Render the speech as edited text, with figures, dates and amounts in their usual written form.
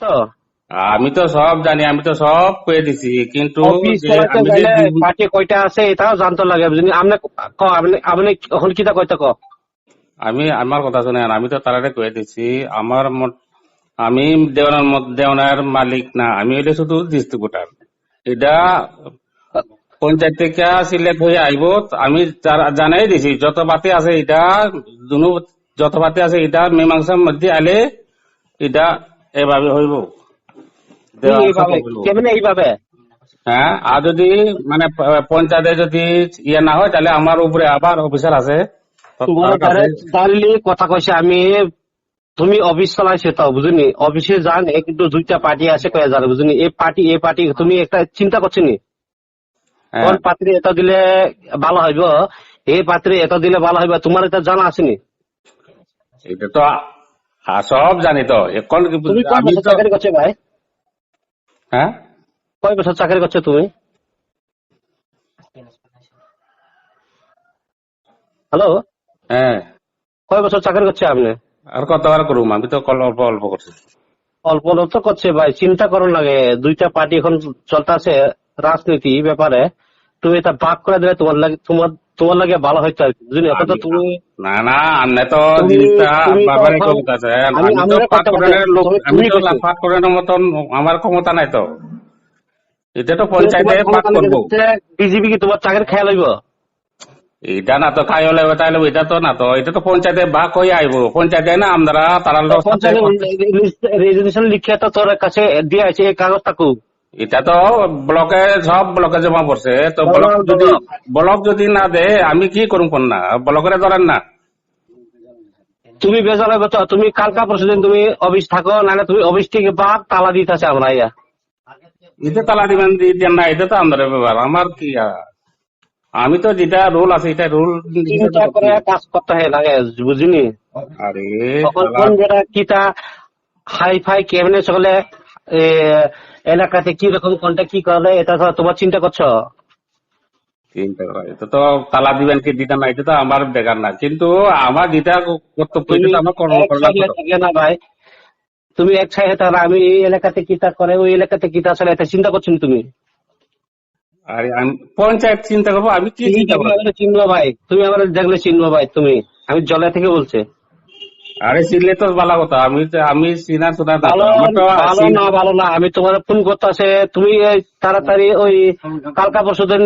তো আমি তো সব জানি, আমি তো সব কয়ে দিছি, কিন্তু অফিস যে চালাইতে আমি যে গেলে পার্টি কয়টা আছে এটাও জানতে লাগে বুঝলি। আপনি এখন কিতা কইতে ক আমি আমার কথা শুনেন, আমি তো তারারে কয়ে দিছি আমার আমি দেওয়ানের মালিক না, আমি হইলে শুধু ডিস্ট্রিবিউটার। এটা পঞ্চায়েত থেকে সিলেক্ট হয়ে আইব, আমি জানাই দিছি যত বাতি আছে এটা যত বাতি আছে এটা মীমাংসার মধ্যে আলে এটা এভাবে হইব, কি দেওয়া এইভাবে হইব। কেমনে এইভাবে হ্যাঁ, আর যদি মানে পঞ্চায়েতে যদি ইয়ে না হয় তাহলে আমার উপরে আবার অফিসার আছে, তোমার তার কাছে। দাঁড়িয়ে কথা কইছে আমি তুমি অফিস চালাইছে তো বুঝলি। অফিসে যান কিন্তু দুইটা পার্টি আছে কয়ে যান বুঝলি। এই পার্টি তুমি একটা চিন্তা করছো নি কোন হ্যাঁ, পাত্রে এটা দিলে ভালো হইব, এই পাত্রে এটা দিলে ভালো হইব, তোমার এটা জানা আসেনি? এটা তো সব জানি তো এখন। তুমি কয় আমি বছর তো চাকরি করছো ভাই? হ্যাঁ, কয় বছর চাকরি করছো তুমি? হ্যালো, হ্যাঁ, কয় বছর চাকরি করছে আপনি? আর কতবার করুম, আমি তো অল্প অল্প করছি। অল্প অল্প তো করছে ভাই, চিন্তা করুন লাগে। দুইটা পার্টি এখন চলতেছে রাজনীতি ব্যাপারে, তুমি এটা ভাগ করে দিলে তোমার লাগে ভালো হইতো আর কি, বুঝলি। এখন তো আমি তুমি না না, আপনি তো তুমি জিনিসটা তুমি তো বারবারই এখন কইতাছেন, আমি আমি তো আমরা ফাঁক কথা বলতে করানোর লোক, আমি তুমি তো কইছো ফাঁক করানোর মতন আমার ক্ষমতা নাই তো। এটা তো পঞ্চায়েতে তোমার ফাঁক ক্ষমতা করবো। লেগে বিজেপি কি তোমার চাকরি খেয়াল হইব? এটা না তো খাই হলে তাইলে এটা তো না, তো এটা তো পঞ্চায়েতে ভাগ হয়ে আইব, পঞ্চায়েতে না আমরা তারার সাথে। পঞ্চায়েত রেজিস্ট্রেশন লিখে তো তোর কাছে দিয়ে আছে এই কাগজ থাকু। এটা তো ব্লকে, সব ব্লকে জমা পড়ছে, তো ব্লক যদি না দে আমি কি করুম কোন না, ব্লকের ধরেন না। তুমি বেজার হইব তো, তুমি কালকা পরশু দিন তুমি অফিস থাকো, নাহলে তুমি অফিস থেকে বাদ তালা দিতেছে আমরা ইয়া। এটা তালা দিবেন দিতেন না, এটা তো আমাদের ব্যাপার, আমার কি আমি তো যেটা রুল আছে এটা রুল হিসেবে চিন্তা করছি। করে কাজ করতে হয় লাগে বুঝিনি। আরে তখন শালা, কোন যেটা কিটা হাই ফাই কেমনে চলে, এ, এলাকাতে কি রকম কোনটা কি করলে এটা তো তোমার চিন্তা করছো। চিন্তা করা, এটা তো তালা দিবেন কি দিতেন না এটা তো আমার বেকার না, কিন্তু আমার যেটা কর্তব্য এটা তুমি তো আমার কর্ম এক করা সাইডে লাগবে তো। থাকে না ভাই, তুমি এক সাইডে তাহলে আমি এই এলাকাতে কিটা করে ওই এলাকাতে কিটা চলে এটা চিন্তা করছো না তুমি। আরে আমি পঞ্চায়েত চিন্তা করবো, আমি কি তুমি চিন্তা দেখলে করবো? আমাদের চিনবো ভাই, তুমি আমার দেখলে চিনবো ভাই তুমি। আমি জলে থেকে বলছি। আরে চিনলে তো ভালো কথা, আমি চিনা শোনা না তো, ভালো আমার তো ভালো না ভালো না, আমি তোমার ফোন করতেছে, তুমি এই তাড়াতাড়ি ওই কালকা পরশু দিন